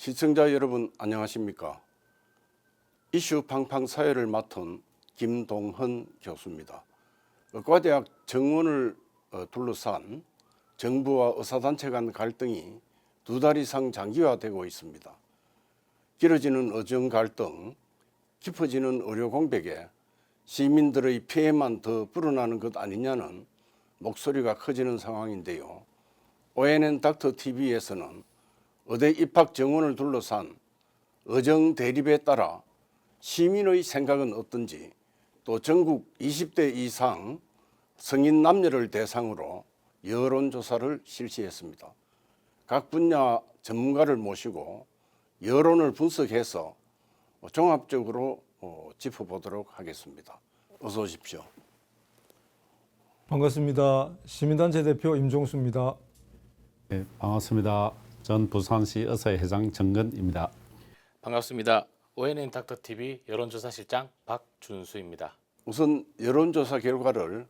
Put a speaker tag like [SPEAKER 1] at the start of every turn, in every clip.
[SPEAKER 1] 시청자 여러분 안녕하십니까? 이슈 팡팡 사회를 맡은 김동헌 교수입니다. 의과대학 정원을 둘러싼 정부와 의사단체 간 갈등이 2달 이상 장기화되고 있습니다. 길어지는 의정 갈등, 깊어지는 의료 공백에 시민들의 피해만 더 불어나는 것 아니냐는 목소리가 커지는 상황인데요. ONN 닥터 TV에서는 의대 입학 정원을 둘러싼 의정 대립에 따라 시민의 생각은 어떤지, 또 전국 20대 이상 성인 남녀를 대상으로 여론조사를 실시했습니다. 각 분야 전문가를 모시고 여론을 분석해서 종합적으로 짚어보도록 하겠습니다. 어서 오십시오.
[SPEAKER 2] 반갑습니다. 시민단체 대표 임종수입니다.
[SPEAKER 3] 네, 반갑습니다. 전 부산시 의사회장 정근입니다.
[SPEAKER 4] 반갑습니다. ONN 닥터TV 여론조사실장 박준수입니다.
[SPEAKER 1] 우선 여론조사 결과를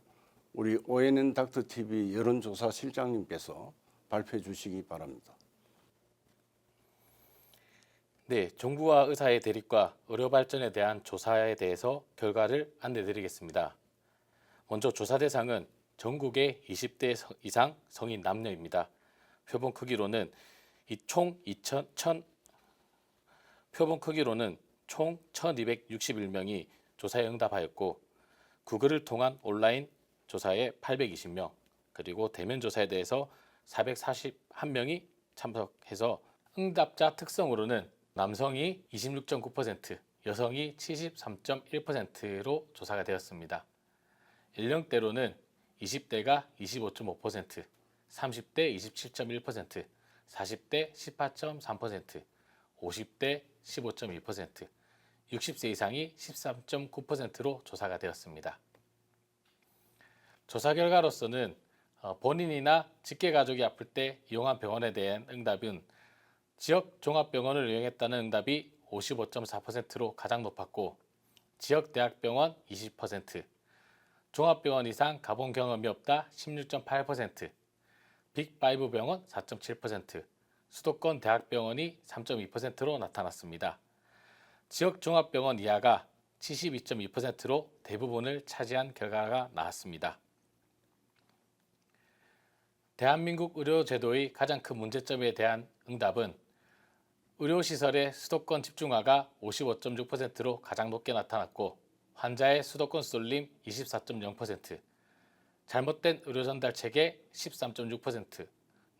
[SPEAKER 1] 우리 ONN 닥터TV 여론조사 실장님께서 발표해 주시기 바랍니다.
[SPEAKER 4] 네, 정부와 의사의 대립과 의료 발전에 대한 조사에 대해서 결과를 안내드리겠습니다. 먼저 조사 대상은 전국의 20대 이상 성인 남녀입니다. 표본 크기로는 총 1,261명이 조사에 응답하였고, 구글을 통한 온라인 조사에 820명, 그리고 대면 조사에 대해서 441명이 참석해서 응답자 특성으로는 남성이 26.9%, 여성이 73.1%로 조사가 되었습니다. 연령대로는 20대가 25.5%, 30대 27.1%, 40대 18.3%, 50대 15.2%, 60세 이상이 13.9%로 조사가 되었습니다. 조사 결과로서는 본인이나 직계가족이 아플 때 이용한 병원에 대한 응답은 지역 종합병원을 이용했다는 응답이 55.4%로 가장 높았고, 지역대학병원 20%, 종합병원 이상 가본 경험이 없다 16.8%, 빅5 병원 4.7%, 수도권 대학병원이 3.2%로 나타났습니다. 지역 종합병원 이하가 72.2%로 대부분을 차지한 결과가 나왔습니다. 대한민국 의료제도의 가장 큰 문제점에 대한 응답은 의료시설의 수도권 집중화가 55.6%로 가장 높게 나타났고, 환자의 수도권 쏠림 24.0%, 잘못된 의료 전달 체계 13.6%,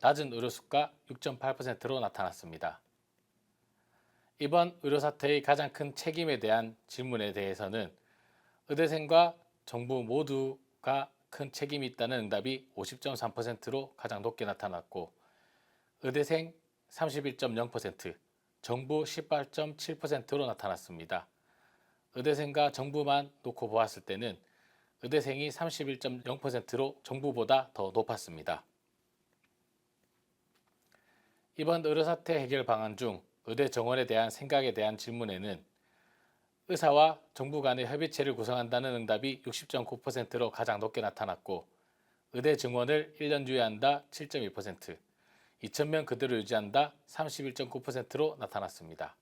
[SPEAKER 4] 낮은 의료 수가 6.8%로 나타났습니다. 이번 의료 사태의 가장 큰 책임에 대한 질문에 대해서는 의대생과 정부 모두가 큰 책임이 있다는 응답이 50.3%로 가장 높게 나타났고, 의대생 31.0%, 정부 18.7%로 나타났습니다. 의대생과 정부만 놓고 보았을 때는 의대생이 31.0%로 정부보다 더 높았습니다. 이번 의료사태 해결 방안 중 의대 정원에 대한 생각에 대한 질문에는 의사와 정부 간의 협의체를 구성한다는 응답이 60.9%로 가장 높게 나타났고, 의대 정원을 1년 유예한다 7.2%, 2,000명 그대로 유지한다 31.9%로 나타났습니다.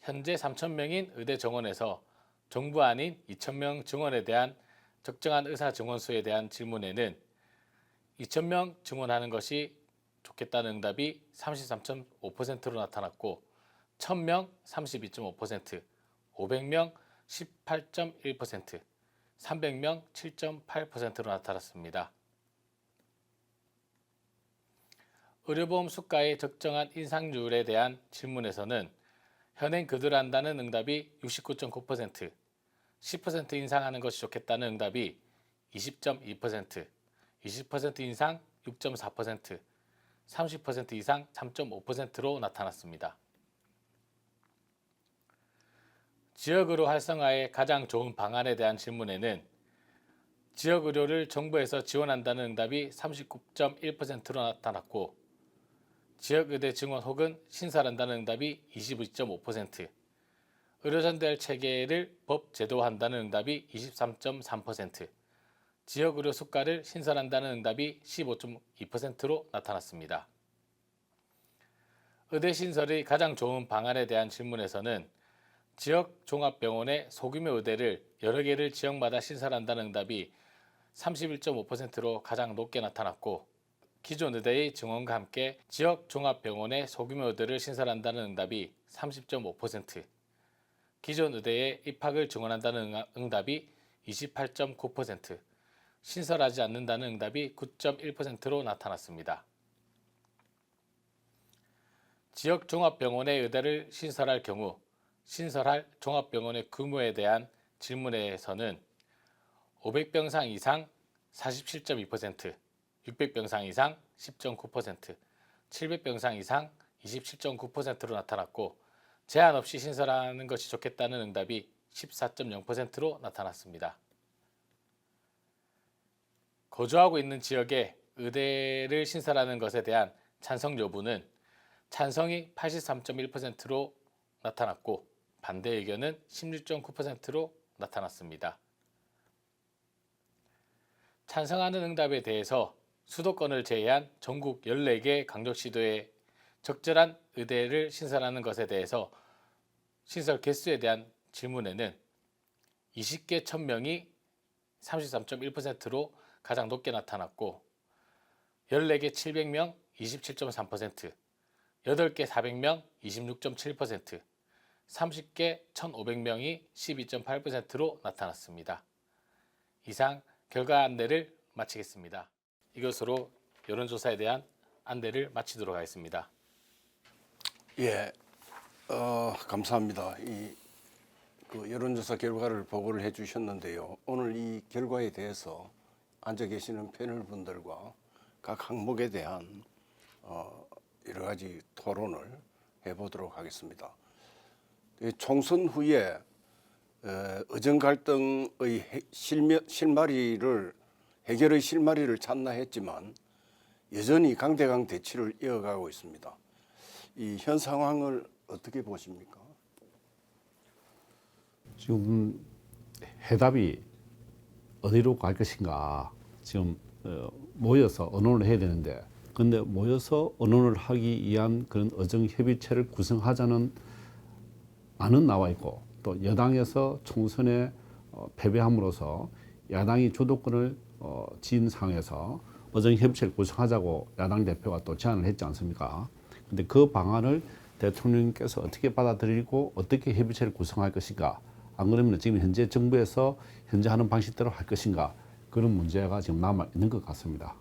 [SPEAKER 4] 현재 3,000명인 의대 정원에서 정부 아닌 2,000명 정원에 대한 적정한 의사 정원 수에 대한 질문에는 2,000명 증원하는 것이 좋겠다는 응답이 33.5%로 나타났고, 1,000명 32.5%, 500명 18.1%, 300명 7.8%로 나타났습니다. 의료보험 수가의 적정한 인상률에 대한 질문에서는 현행 그대로 한다는 응답이 69.9%, 10% 인상하는 것이 좋겠다는 응답이 20.2%, 20% 인상 6.4%, 30% 이상 3.5%로 나타났습니다. 지역의료 활성화의 가장 좋은 방안에 대한 질문에는 지역의료를 정부에서 지원한다는 응답이 39.1%로 나타났고, 지역의대 증원 혹은 신설한다는 응답이 22.5%, 의료전달 체계를 법 제도화한다는 응답이 23.3%, 지역의료 수가를 신설한다는 응답이 15.2%로 나타났습니다. 의대 신설의 가장 좋은 방안에 대한 질문에서는 지역 종합병원의 소규모 의대를 여러 개를 지역마다 신설한다는 응답이 31.5%로 가장 높게 나타났고, 기존 의대의 증원과 함께 지역 종합병원의 소규모 의대를 신설한다는 응답이 30.5%, 기존 의대에 입학을 증원한다는 응답이 28.9%, 신설하지 않는다는 응답이 9.1%로 나타났습니다. 지역 종합병원의 의대를 신설할 경우 신설할 종합병원의 규모에 대한 질문에서는 500병상 이상 47.2%, 600병상 이상 10.9%, 700병상 이상 27.9%로 나타났고, 제한 없이 신설하는 것이 좋겠다는 응답이 14.0%로 나타났습니다. 거주하고 있는 지역에 의대를 신설하는 것에 대한 찬성 여부는 찬성이 83.1%로 나타났고, 반대 의견은 16.9%로 나타났습니다. 찬성하는 응답에 대해서 수도권을 제외한 전국 14개 강력시도에 적절한 의대를 신설하는 것에 대해서 신설 개수에 대한 질문에는 20개 1000명이 33.1%로 가장 높게 나타났고, 14개 700명 27.3%, 8개 400명 26.7%, 30개 1500명이 12.8%로 나타났습니다. 이상 결과 안내를 마치겠습니다. 이것으로 여론조사에 대한 안내를 마치도록 하겠습니다.
[SPEAKER 1] 예, 감사합니다. 그 여론조사 결과를 보고를 해주셨는데요. 오늘 이 결과에 대해서 앉아 계시는 패널 분들과 각 항목에 대한 여러 가지 토론을 해보도록 하겠습니다. 총선 후에 의정 갈등의 해결의 실마리를 찾나 했지만 여전히 강대강 대치를 이어가고 있습니다. 이 현 상황을 어떻게 보십니까?
[SPEAKER 3] 지금 해답이 어디로 갈 것인가 지금 모여서 언론을 해야 되는데, 근데 모여서 언론을 하기 위한 그런 의정협의체를 구성하자는 안은 나와 있고, 또 여당에서 총선에 패배함으로써 야당이 주도권을 쥔 상황에서 의정협의체를 구성하자고 야당 대표가 또 제안을 했지 않습니까? 근데 그 방안을 대통령께서 어떻게 받아들이고 어떻게 협의체를 구성할 것인가, 안 그러면 지금 현재 정부에서 현재 하는 방식대로 할 것인가, 그런 문제가 지금 남아 있는 것 같습니다.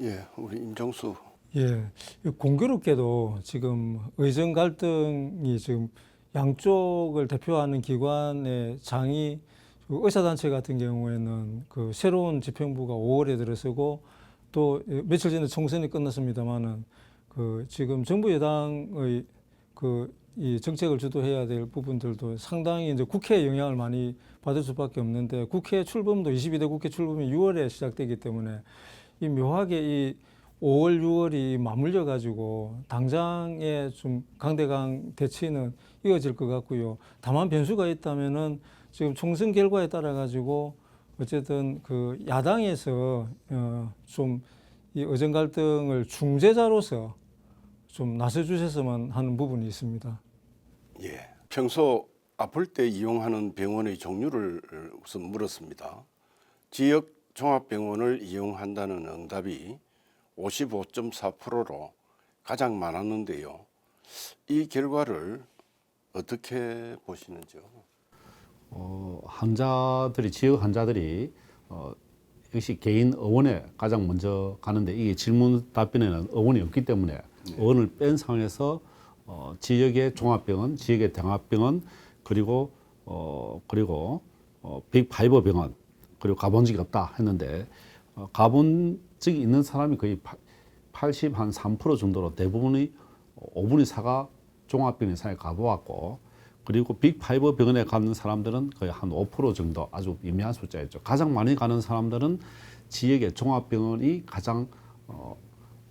[SPEAKER 1] 예, 우리 임정수.
[SPEAKER 2] 예, 공교롭게도 지금 의정 갈등이 지금 양쪽을 대표하는 기관의 장이 의사단체 같은 경우에는 그 새로운 집행부가 5월에 들어서고, 또 며칠 전에 총선이 끝났습니다만은 그 지금 정부 여당의 이 정책을 주도해야 될 부분들도 상당히 이제 국회의 영향을 많이 받을 수밖에 없는데, 국회 출범도 22대 국회 출범이 6월에 시작되기 때문에 이 묘하게 이 5월, 6월이 맞물려 가지고 당장의 좀 강대강 대치는 이어질 것 같고요. 다만 변수가 있다면은 지금 총선 결과에 따라 가지고 어쨌든 그 야당에서 좀 이 의정 갈등을 중재자로서 좀 나서 주셨으면 하는 부분이 있습니다.
[SPEAKER 1] 예, 평소 아플 때 이용하는 병원의 종류를 우선 물었습니다. 지역 종합병원을 이용한다는 응답이 55.4%로 가장 많았는데요. 이 결과를 어떻게 보시는지요?
[SPEAKER 3] 지역 환자들이 역시 개인 의원에 가장 먼저 가는데, 이게 질문 답변에는 의원이 없기 때문에 의원을 뺀 상황에서 지역의 종합병원, 지역의 대학병원, 그리고 빅5 병원, 그리고 가본 적이 없다 했는데, 가본 적이 있는 사람이 거의 83% 정도로 대부분이 5분의 4가 종합병원 이상에 가보았고, 그리고 빅5 병원에 가는 사람들은 거의 한 5% 정도, 아주 미미한 숫자였죠. 가장 많이 가는 사람들은 지역의 종합병원이 가장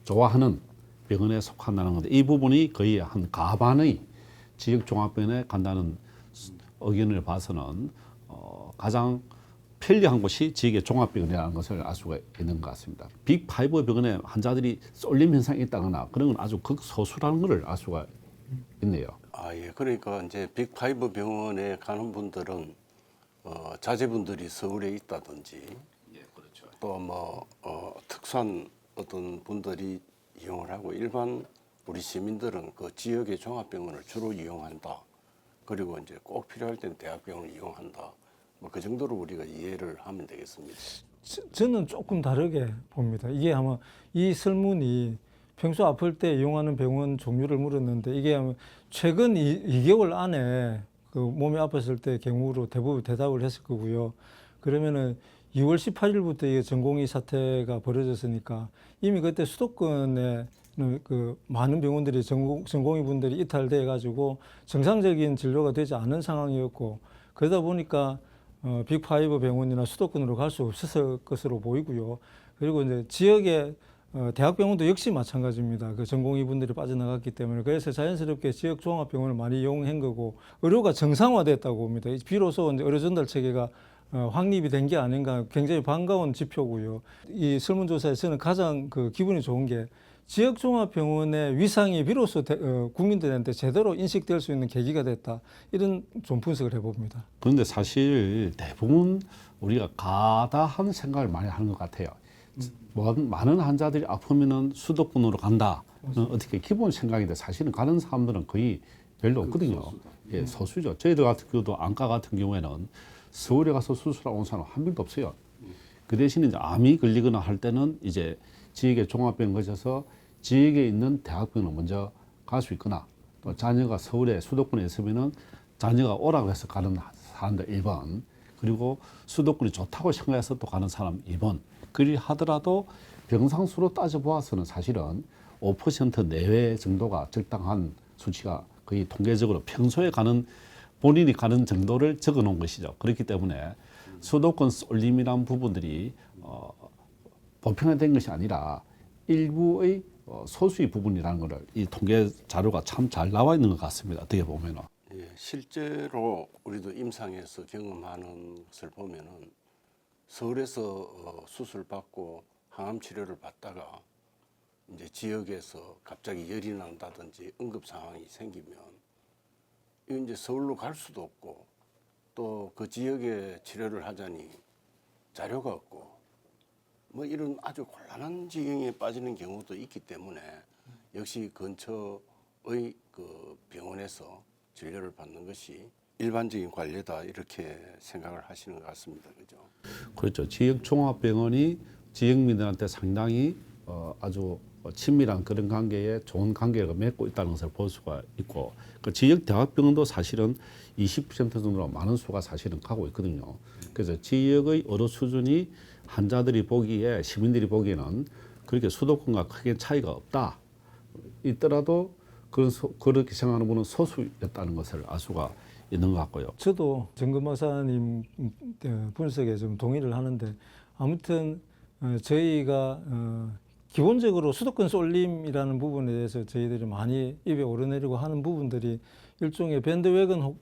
[SPEAKER 3] 좋아하는 병원에 속한다는 건데, 이 부분이 거의 한 가반의 지역 종합병원에 간다는 의견을 봐서는 가장 편리한 곳이 지역의 종합병원이라는 것을 알 수가 있는 것 같습니다. 빅5 병원에 환자들이 쏠림 현상이 있다거나 그런 건 아주 극소수라는 것을 알 수가 있네요.
[SPEAKER 1] 아, 예. 그러니까 이제 빅5 병원에 가는 분들은 자제분들이 서울에 있다든지 또 뭐 특수한 어떤 분들이 이용을 하고 일반 우리 시민들은 그 지역의 종합병원을 주로 이용한다. 그리고 이제 꼭 필요할 때는 대학병원을 이용한다. 뭐 그 정도로 우리가 이해를 하면 되겠습니다.
[SPEAKER 2] 저는 조금 다르게 봅니다. 이게 아마 이 설문이 평소 아플 때 이용하는 병원 종류를 물었는데 이게 아마 최근 2개월 안에 그 몸이 아팠을 때 경우로 대부분 대답을 했을 거고요. 그러면은 2월 18일부터 이게 전공의 사태가 벌어졌으니까 이미 그때 수도권에 그 많은 병원들이 전공의 분들이 이탈돼 가지고 정상적인 진료가 되지 않은 상황이었고 그러다 보니까 빅5 병원이나 수도권으로 갈 수 없었을 것으로 보이고요. 그리고 이제 지역의 대학병원도 역시 마찬가지입니다. 그 전공의 분들이 빠져나갔기 때문에 그래서 자연스럽게 지역 종합병원을 많이 이용한 거고 의료가 정상화됐다고 봅니다. 비로소 이제 의료 전달 체계가 확립이 된 게 아닌가 굉장히 반가운 지표고요. 이 설문조사에서는 가장 그 기분이 좋은 게 지역종합병원의 위상이 비로소 국민들한테 제대로 인식될 수 있는 계기가 됐다. 이런 좀 분석을 해봅니다.
[SPEAKER 3] 그런데 사실 대부분 우리가 가다한 생각을 많이 하는 것 같아요. 많은 환자들이 아프면은 수도권으로 간다. 어떻게 기본 생각인데 사실은 가는 사람들은 거의 별로 없거든요. 예, 소수죠. 저희들 같은 경우도 안과 같은 경우에는 서울에 가서 수술하고 온 사람 한 명도 없어요. 그 대신에 이제 암이 걸리거나 할 때는 이제 지역의 종합병원 거쳐서 지역에 있는 대학병원을 먼저 갈 수 있거나 또 자녀가 서울에 수도권에 있으면은 자녀가 오라고 해서 가는 사람들 1번 그리고 수도권이 좋다고 생각해서 또 가는 사람 2번 그리 하더라도 병상수로 따져보아서는 사실은 5% 내외 정도가 적당한 수치가 거의 통계적으로 평소에 가는 본인이 가는 정도를 적어 놓은 것이죠. 그렇기 때문에 수도권 쏠림이라는 부분들이 보편화된 것이 아니라 일부의 소수의 부분이라는 것을 이 통계 자료가 참 잘 나와 있는 것 같습니다. 어떻게 보면은.
[SPEAKER 1] 예, 실제로 우리도 임상에서 경험하는 것을 보면은 서울에서 수술 받고 항암 치료를 받다가 이제 지역에서 갑자기 열이 난다든지 응급 상황이 생기면 이 이제 서울로 갈 수도 없고 또 그 지역에 치료를 하자니 자료가 없고 뭐 이런 아주 곤란한 지경에 빠지는 경우도 있기 때문에 역시 근처의 그 병원에서 진료를 받는 것이 일반적인 관례다 이렇게 생각을 하시는 것 같습니다. 그죠?
[SPEAKER 3] 그렇죠. 지역 종합병원이 지역민들한테 상당히 아주 친밀한 그런 관계에 좋은 관계를 맺고 있다는 것을 볼 수가 있고 그 지역 대학병원도 사실은 20% 정도로 많은 수가 사실은 가고 있거든요. 그래서 지역의 의료 수준이 환자들이 보기에 시민들이 보기에는 그렇게 수도권과 크게 차이가 없다. 있더라도 그렇게 생각하는 분은 소수였다는 것을 알 수가 있는 것 같고요.
[SPEAKER 2] 저도 정근 박사님 분석에 좀 동의를 하는데 아무튼 저희가 기본적으로 수도권 쏠림이라는 부분에 대해서 저희들이 많이 입에 오르내리고 하는 부분들이 일종의 밴드웨건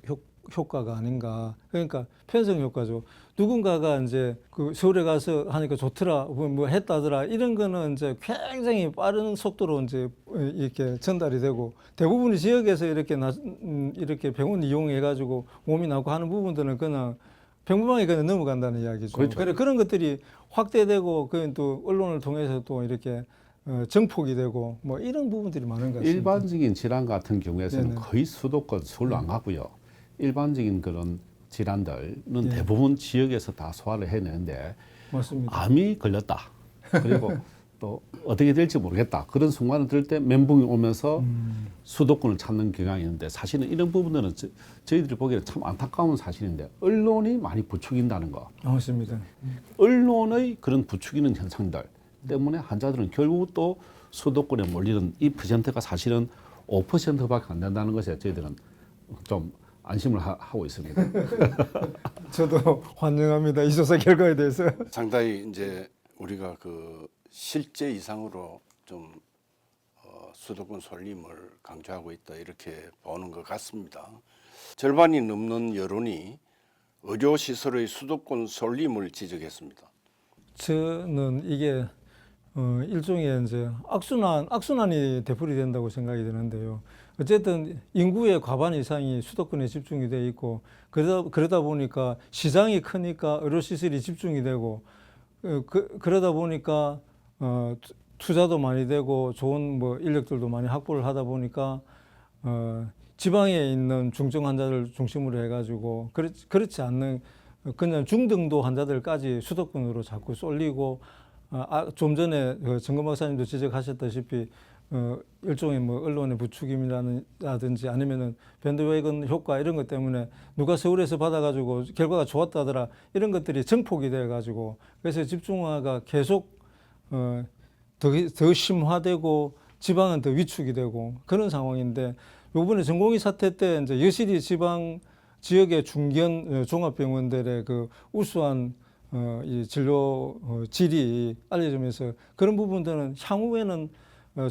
[SPEAKER 2] 효과가 아닌가. 그러니까 편성 효과죠. 누군가가 이제 그 서울에 가서 하니까 좋더라, 뭐 했다더라 이런 거는 이제 굉장히 빠른 속도로 이제 이렇게 전달이 되고 대부분의 지역에서 이렇게 병원 이용해 가지고 몸이 나고 하는 부분들은 그냥 평범하게 그냥 넘어간다는 이야기죠.
[SPEAKER 3] 그렇죠.
[SPEAKER 2] 그래 그런 것들이 확대되고 그 또 언론을 통해서 또 이렇게 정폭이 되고 뭐 이런 부분들이 많은 것 같습니다.
[SPEAKER 3] 일반적인 질환 같은 경우에는
[SPEAKER 2] 네네.
[SPEAKER 3] 거의 수도권 서울로 안 가고요. 일반적인 그런 질환들은
[SPEAKER 2] 네.
[SPEAKER 3] 대부분 지역에서 다 소화를 해내는데
[SPEAKER 2] 맞습니다.
[SPEAKER 3] 암이 걸렸다. 그리고 또 어떻게 될지 모르겠다. 그런 순간을 들 때 멘붕이 오면서 수도권을 찾는 경향이 있는데 사실은 이런 부분들은 저희들이 보기에는 참 안타까운 사실인데 언론이 많이 부추긴다는 거.
[SPEAKER 2] 맞습니다.
[SPEAKER 3] 언론의 그런 부추기는 현상들 때문에 환자들은 결국 또 수도권에 몰리는 이 퍼센트가 사실은 5%밖에 안 된다는 것에 저희들은 좀 안심을 하고 있습니다.
[SPEAKER 2] 저도 환영합니다. 이 조사 결과에 대해서.
[SPEAKER 1] 상당히 이제 우리가 그 실제 이상으로 좀 수도권 쏠림을 강조하고 있다 이렇게 보는 것 같습니다. 절반이 넘는 여론이 의료시설의 수도권 설림을 지적했습니다.
[SPEAKER 2] 저는 이게 일종의 이제 악순환이 되풀이 된다고 생각이 드는데요. 어쨌든 인구의 과반 이상이 수도권에 집중이 돼 있고 그러다 보니까 시장이 크니까 의료시설이 집중이 되고 그러다 보니까 투자도 많이 되고 좋은 뭐 인력들도 많이 확보를 하다 보니까 지방에 있는 중증 환자들 중심으로 해가지고 그렇지 않는 그냥 중등도 환자들까지 수도권으로 자꾸 쏠리고 좀 전에 정건 박사님도 지적하셨다시피 일종의 뭐 언론의 부추김이라든지 아니면은 밴드웨건 효과 이런 것 때문에 누가 서울에서 받아가지고 결과가 좋았다더라 이런 것들이 증폭이 돼가지고 그래서 집중화가 계속 더 심화되고 지방은 더 위축이 되고 그런 상황인데 요번에 전공의 사태 때 이제 여실히 지방 지역의 중견 종합병원들의 그 우수한 이 진료 질이 알려지면서 그런 부분들은 향후에는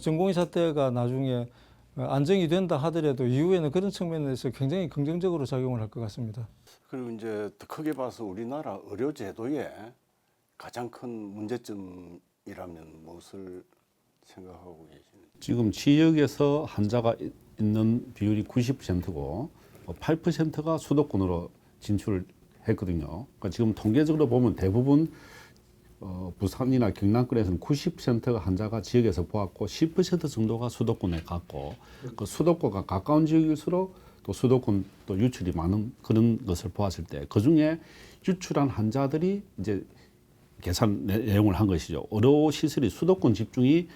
[SPEAKER 2] 전공의 사태가 나중에 안정이 된다 하더라도 이후에는 그런 측면에서 굉장히 긍정적으로 작용을 할 것 같습니다.
[SPEAKER 1] 그리고 이제 더 크게 봐서 우리나라 의료 제도의 가장 큰 문제점이라면 무엇을 생각하고 계시는지.
[SPEAKER 3] 지금 지역에서 환자가 있는 비율이 90%고 8%가 수도권으로 진출을 했거든요. 그러니까 지금 통계적으로 보면 대부분 부산이나 경남권에서는 90%가 환자가 지역에서 보았고 10% 정도가 수도권에 갔고 그 수도권과 가까운 지역일수록 또 수도권 또 유출이 많은 그런 것을 보았을 때 그중에 유출한 환자들이 이제 계산 내용을 한 것이죠. 의료 시설이 수도권 집중이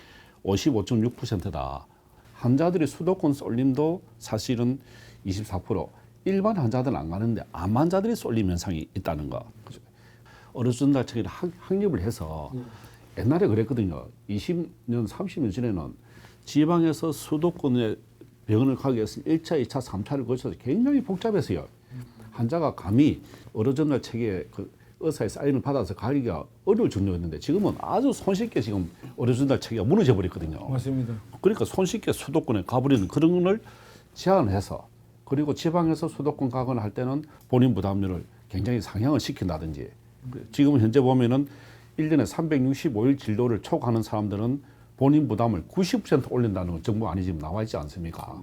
[SPEAKER 3] 55.6%다. 환자들이 수도권 쏠림도 사실은 24%. 일반 환자들은 안 가는데 암 환자들이 쏠림 현상이 있다는 거. 어르신들 측에 확립을 해서 옛날에 그랬거든요. 20년, 30년 전에는 지방에서 수도권에 병원을 가기 위해서 1차, 2차, 3차를 거쳐서 굉장히 복잡했어요. 환자가 감히 어르신들 측에 그 의사의 사인을 받아서 가기가 어려울 정도였는데 지금은 아주 손쉽게 지금 어르신들 측이 무너져 버렸거든요.
[SPEAKER 2] 맞습니다.
[SPEAKER 3] 그러니까 손쉽게 수도권에 가버리는 그런 걸 제한해서 그리고 지방에서 수도권 가거나 할 때는 본인 부담률을 굉장히 상향을 시킨다든지 지금 현재 보면은 1년에 365일 진료를 초과하는 사람들은 본인 부담을 90% 올린다는 건 정부 안에 지금 나와 있지 않습니까?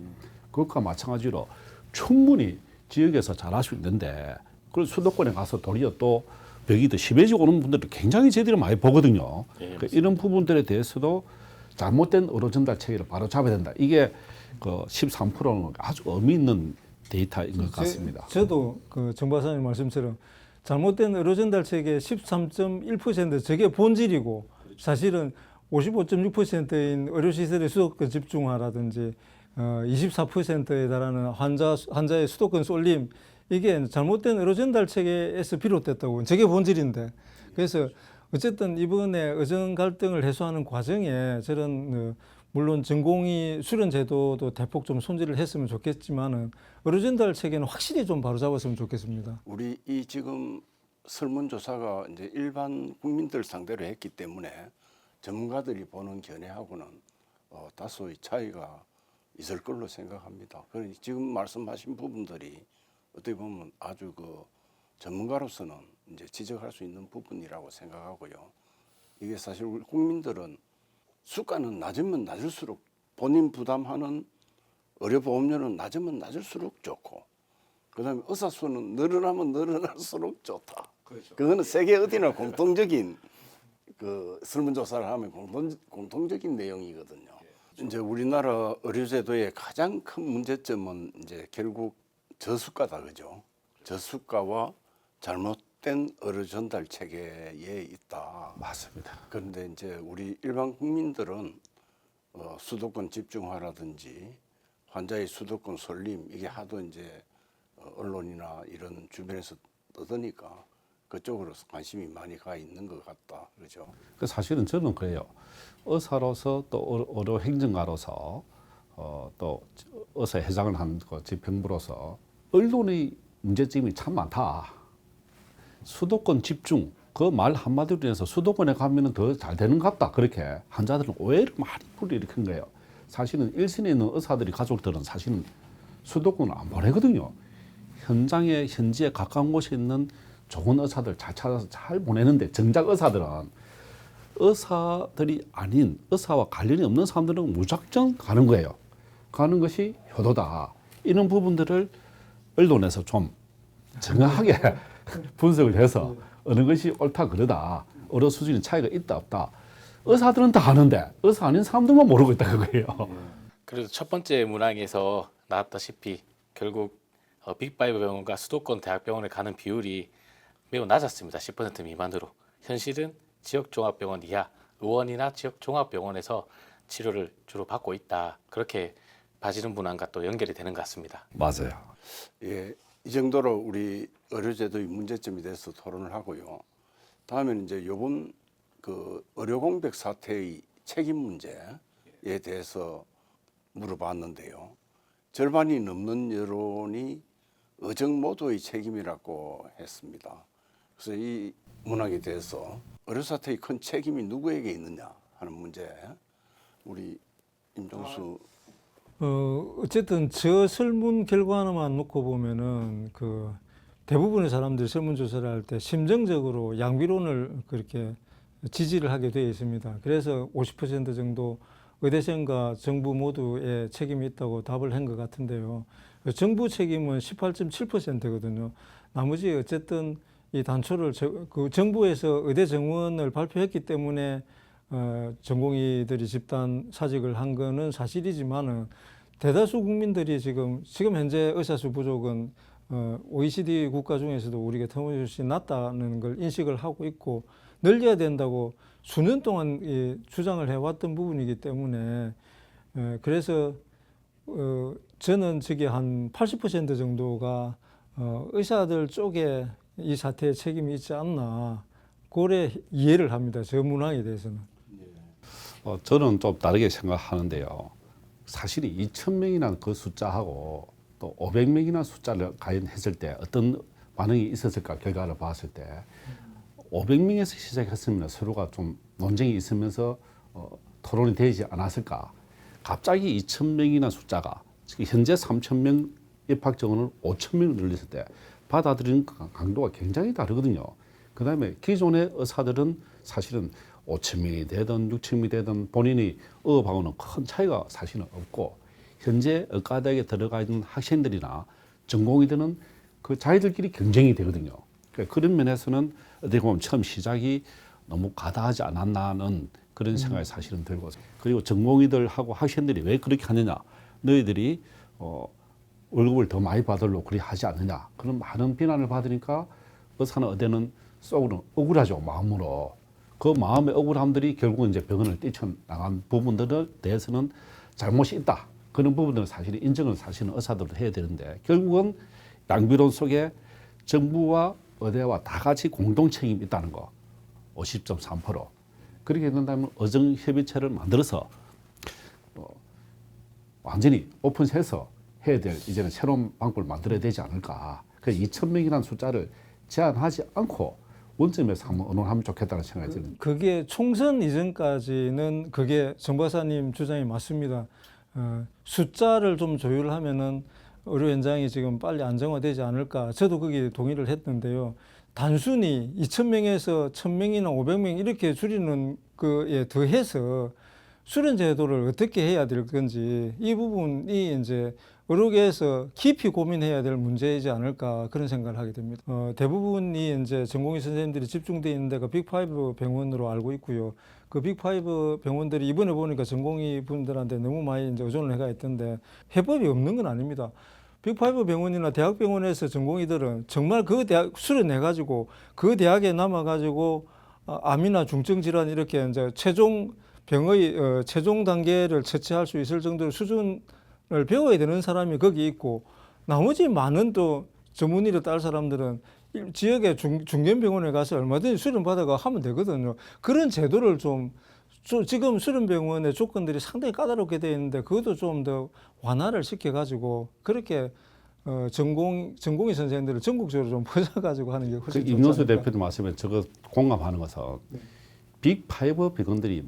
[SPEAKER 3] 그것과 마찬가지로 충분히 지역에서 잘할 수 있는데 그걸 수도권에 가서 도리어 또 벽이 더 심해지고 오는 분들도 굉장히 저희들이 많이 보거든요. 그러니까 이런 부분들에 대해서도 잘못된 의료 전달 체계를 바로 잡아야 된다. 이게 그 13%는 아주 의미 있는 데이터인 것 같습니다.
[SPEAKER 2] 저도 그 정 박사님 말씀처럼 잘못된 의료 전달 체계 13.1% 저게 본질이고 사실은 55.6%인 의료시설의 수도권 집중화라든지 24%에 달하는 환자의 수도권 쏠림 이게 잘못된 의료 전달 체계에서 비롯됐다고 저게 본질인데 그래서 어쨌든 이번에 의정 갈등을 해소하는 과정에 저런 물론 전공의 수련 제도도 대폭 좀 손질을 했으면 좋겠지만은 의료 전달 체계는 확실히 좀 바로잡았으면 좋겠습니다.
[SPEAKER 1] 우리 이 지금 설문조사가 이제 일반 국민들 상대로 했기 때문에 전문가들이 보는 견해하고는 다소의 차이가 있을 걸로 생각합니다. 그러니 지금 말씀하신 부분들이 어떻게 보면 아주 그 전문가로서는 이제 지적할 수 있는 부분이라고 생각하고요. 이게 사실 우리 국민들은 수가는 낮으면 낮을수록 본인 부담하는 의료보험료는 낮으면 낮을수록 좋고 그다음에 의사 수는 늘어나면 늘어날수록 좋다. 그렇죠. 그거는 세계 어디나 공통적인 그 설문조사를 하면 공통적인 내용이거든요. 이제 우리나라 의료제도의 가장 큰 문제점은 이제 결국 저수가다, 그죠? 저수가와 잘못된 의료 전달 체계에 있다.
[SPEAKER 3] 맞습니다.
[SPEAKER 1] 그런데 이제 우리 일반 국민들은 수도권 집중화라든지 환자의 수도권 설림 이게 하도 이제 언론이나 이런 주변에서 떠드니까 그쪽으로 관심이 많이 가 있는 것 같다, 그렇죠?
[SPEAKER 3] 그 사실은 저는 그래요. 의사로서 또 의료 행정가로서 또 의사 회장을 한 그 집행부로서 언론의 문제점이 참 많다. 수도권 집중 그 말 한마디로 해서 수도권에 가면은 더 잘 되는 것 같다. 그렇게 환자들은 오해를 많이 불러일으킨 거예요. 사실은 일선에 있는 의사들이 가족들은 사실은 수도권을 안 보내거든요. 현장에 현지에 가까운 곳에 있는 좋은 의사들 잘 찾아서 잘 보내는데 정작 의사들이 아닌 의사와 관련이 없는 사람들은 무작정 가는 거예요. 가는 것이 효도다. 이런 부분들을 언론에서 좀 정확하게 분석을 해서 어느 것이 옳다 그러다. 의료 수준의 차이가 있다 없다. 의사들은 다 아는데 의사 아닌 사람들만 모르고 있다 그거예요.
[SPEAKER 4] 그래도 첫 번째 문항에서 나왔다시피 결국 빅5 병원과 수도권 대학병원에 가는 비율이 매우 낮았습니다. 10% 미만으로. 현실은 지역 종합병원 이하 의원이나 지역 종합병원에서 치료를 주로 받고 있다. 그렇게 봐지는 문항과 또 연결이 되는 것 같습니다.
[SPEAKER 3] 맞아요.
[SPEAKER 1] 예, 이 정도로 우리 의료제도의 문제점에 대해서 토론을 하고요. 다음에는 이제 요번 그 의료 공백 사태의 책임 문제에 대해서 물어봤는데요. 절반이 넘는 여론이 의정 모두의 책임이라고 했습니다. 그래서 이 문항에 대해서 의료 사태의 큰 책임이 누구에게 있느냐 하는 문제, 우리 임종수
[SPEAKER 2] 어쨌든 저 설문 결과만 놓고 보면은 그 대부분의 사람들이 설문조사를 할 때 심정적으로 양비론을 그렇게 지지를 하게 되어 있습니다. 그래서 50% 정도 의대생과 정부 모두의 책임이 있다고 답을 한 것 같은데요. 정부 책임은 18.7%거든요. 나머지 어쨌든 이 단초를 그 정부에서 의대 정원을 발표했기 때문에 전공의들이 집단 사직을 한 거는 사실이지만은 대다수 국민들이 지금 현재 의사수 부족은 OECD 국가 중에서도 우리 같은 것이 낮다는 걸 인식을 하고 있고 늘려야 된다고 수년 동안 주장을 해왔던 부분이기 때문에 그래서 저는 저기 한 80% 정도가 의사들 쪽에 이 사태에 책임이 있지 않나 그래 이해를 합니다. 저 문항에 대해서는.
[SPEAKER 3] 저는 좀 다르게 생각하는데요. 사실이 2,000명이라는 그 숫자하고 또 500명이라는 숫자를 가연했을 때 어떤 반응이 있었을까 결과를 봤을 때 500명에서 시작했으면 서로가 좀 논쟁이 있으면서 토론이 되지 않았을까. 갑자기 2,000명이라는 숫자가 지금 현재 3,000명 입학 정원을 5,000명 늘렸을 때 받아들이는 강도가 굉장히 다르거든요. 그 다음에 기존의 의사들은 사실은 5,000명이 되든 6,000명이 되든 본인이 의업하고는 큰 차이가 사실은 없고 현재 의과대학에 들어가 있는 학생들이나 전공의들은 그 자기들끼리 경쟁이 되거든요. 그러니까 그런 면에서는 어떻게 보면 처음 시작이 너무 과다하지 않았나는 그런 생각이 사실은 들고 그리고 전공의들하고 학생들이 왜 그렇게 하느냐 너희들이 월급을 더 많이 받으려고 그리 하지 않느냐 그런 많은 비난을 받으니까 의사는 의대는 속으로 억울하죠 마음으로 그 마음의 억울함들이 결국은 이제 병원을 뛰쳐나간 부분들에 대해서는 잘못이 있다 그런 부분들은 사실 인정을 사실은 의사들도 해야 되는데 결국은 양비론 속에 정부와 의대와 다 같이 공동 책임이 있다는 거 50.3% 그렇게 된다면 의정협의체를 만들어서 완전히 오픈해서 해야 될 이제는 새로운 방법을 만들어야 되지 않을까. 그래서 2,000명이라는 숫자를 제한하지 않고 원점에서 한번 의논하면 좋겠다는 생각이 드는데.
[SPEAKER 2] 그게 총선 이전까지는 그게 정 박사님 주장이 맞습니다. 숫자를 좀 조율하면은 의료 현장이 지금 빨리 안정화되지 않을까. 저도 거기에 동의를 했는데요. 단순히 2,000명에서 1,000명이나 500명 이렇게 줄이는 거에 더해서 수련 제도를 어떻게 해야 될 건지 이 부분이 이제 의료계에서 깊이 고민해야 될 문제이지 않을까 그런 생각을 하게 됩니다. 대부분이 이제 전공의 선생님들이 집중되어 있는 데가 빅5 병원으로 알고 있고요. 그 빅5 병원들이 이번에 보니까 전공의 분들한테 너무 많이 이제 의존을 해가 있던데 해법이 없는 건 아닙니다. 빅5 병원이나 대학병원에서 전공의들은 정말 그 대학 수련해가지고 그 대학에 남아가지고 암이나 중증 질환 이렇게 이제 최종 병의 최종 단계를 처치할 수 있을 정도의 수준을 배워야 되는 사람이 거기 있고 나머지 많은 또 전문의를 딸 사람들은 지역의 중견병원에 가서 얼마든지 수련 받아가 하면 되거든요. 그런 제도를 좀 지금 수련병원의 조건들이 상당히 까다롭게 되어 있는데 그것도 좀 더 완화를 시켜가지고 그렇게 전공의 선생님들을 전국적으로 좀 퍼져가지고 하는 게 훨씬 좋지
[SPEAKER 3] 임노수
[SPEAKER 2] 않을까.
[SPEAKER 3] 대표도 말씀에 저거 공감하는 것은 빅5 병원들이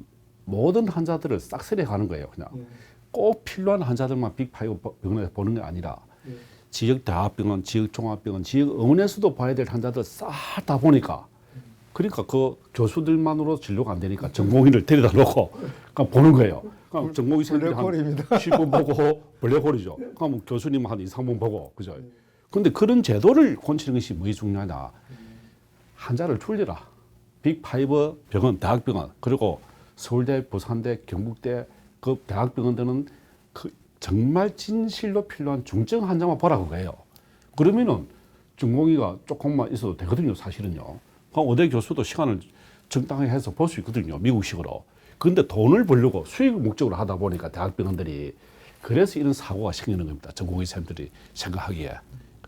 [SPEAKER 3] 모든 환자들을 싹쓸이 가는 거예요. 그냥 꼭 필요한 환자들만 빅5 병원에 보는 게 아니라 지역 대학병원, 지역 종합병원, 지역 의원에서도 봐야 될 환자들 싹 다 보니까 그러니까 그 교수들만으로 진료가 안 되니까 전공의를 데려다 놓고 그냥 보는 거예요. 그럼 전공의 생들이 한 10분 보고 블랙홀이죠. 그럼 교수님 한 2, 3분 보고 그죠. 근데 그런 제도를 콘치는 것이 뭐가 중요하냐. 환자를 줄여라. 빅5 병원, 대학병원 그리고 서울대, 부산대, 경북대 그 대학병원들은 그 정말 진실로 필요한 중증 환자만 보라고 그래요. 그러면은 전공의가 조금만 있어도 되거든요, 사실은요. 의대 교수도 시간을 적당히 해서 볼 수 있거든요, 미국식으로. 그런데 돈을 벌려고 수익 목적으로 하다 보니까 대학병원들이 그래서 이런 사고가 생기는 겁니다. 전공의 쌤들이 생각하기에.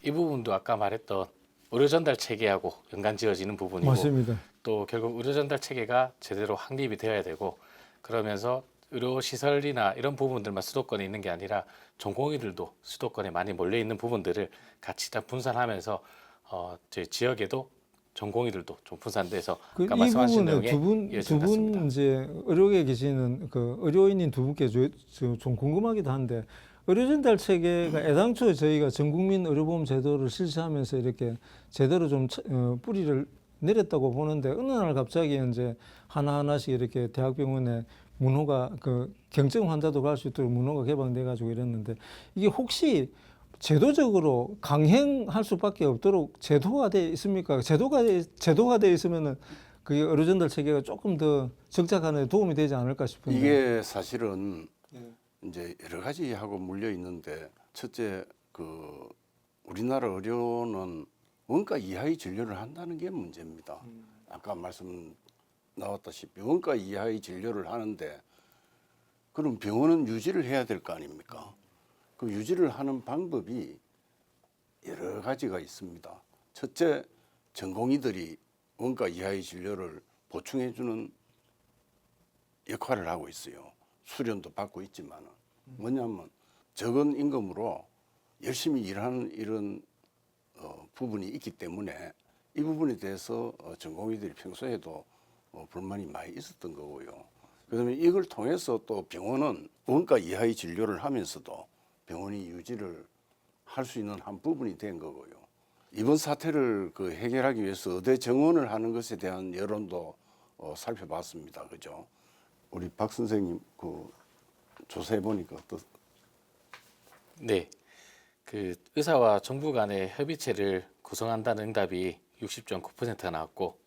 [SPEAKER 4] 이 부분도 아까 말했던 의료 전달 체계하고 연관 지어지는 부분이고
[SPEAKER 2] 맞습니다.
[SPEAKER 4] 또 결국 의료 전달 체계가 제대로 확립이 되어야 되고 그러면서 의료 시설이나 이런 부분들만 수도권에 있는 게 아니라 전공의들도 수도권에 많이 몰려 있는 부분들을 같이 다 분산하면서 저희 지역에도 전공의들도 좀 분산돼서
[SPEAKER 2] 그
[SPEAKER 4] 아까
[SPEAKER 2] 이
[SPEAKER 4] 말씀하신
[SPEAKER 2] 부분에
[SPEAKER 4] 내용에 이어질 것 같습니다.
[SPEAKER 2] 두분 이제 의료계에 계시는 그 의료인인 두 분께 좀 궁금하기도 한데 의료 전달 체계가 애당초 저희가 전국민 의료보험 제도를 실시하면서 이렇게 제대로 좀 뿌리를 내렸다고 보는데 어느 날 갑자기 이제 하나하나씩 이렇게 대학병원에 문호가 그 경증 환자도 갈 수 있도록 문호가 개방돼 가지고 이랬는데 이게 혹시 제도적으로 강행할 수밖에 없도록 제도가 돼 있습니까? 제도가 돼 있으면은 그 의료 전달 체계가 조금 더 정착하는 데 도움이 되지 않을까 싶은데.
[SPEAKER 1] 이게 사실은 이제 여러 가지 하고 물려 있는데 첫째 그 우리나라 의료는 원가 이하의 진료를 한다는 게 문제입니다. 아까 말씀 나왔다시피 원가 이하의 진료를 하는데 그럼 병원은 유지를 해야 될 거 아닙니까? 그 유지를 하는 방법이 여러 가지가 있습니다. 첫째, 전공의들이 원가 이하의 진료를 보충해주는 역할을 하고 있어요. 수련도 받고 있지만은 뭐냐면 적은 임금으로 열심히 일하는 이런 부분이 있기 때문에 이 부분에 대해서 전공의들이 평소에도 불만이 많이 있었던 거고요. 그다음에 이걸 통해서 또 병원은 원가 이하의 진료를 하면서도 병원이 유지를 할 수 있는 한 부분이 된 거고요. 이번 사태를 그 해결하기 위해서 의대 정원을 하는 것에 대한 여론도 살펴봤습니다. 그죠? 우리 박 선생님 그 조사해 보니까
[SPEAKER 4] 네, 그 의사와 정부 간의 협의체를 구성한다는 응답이 60.9%가 나왔고